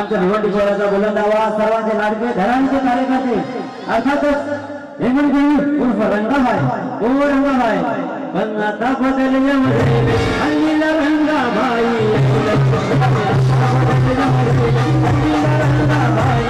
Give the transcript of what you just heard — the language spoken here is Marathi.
आमच्या भिवंडी शहराचा बुलंद आवाज सर्वांचे लाडके घरांचे कार्यकर्ते अर्थातच हेमंतगिरी उर्फ रंगाबाई ओ रंगाबाई पण आता बदलल्यामध्ये हल्लीला रंगाबाई रंगाबाई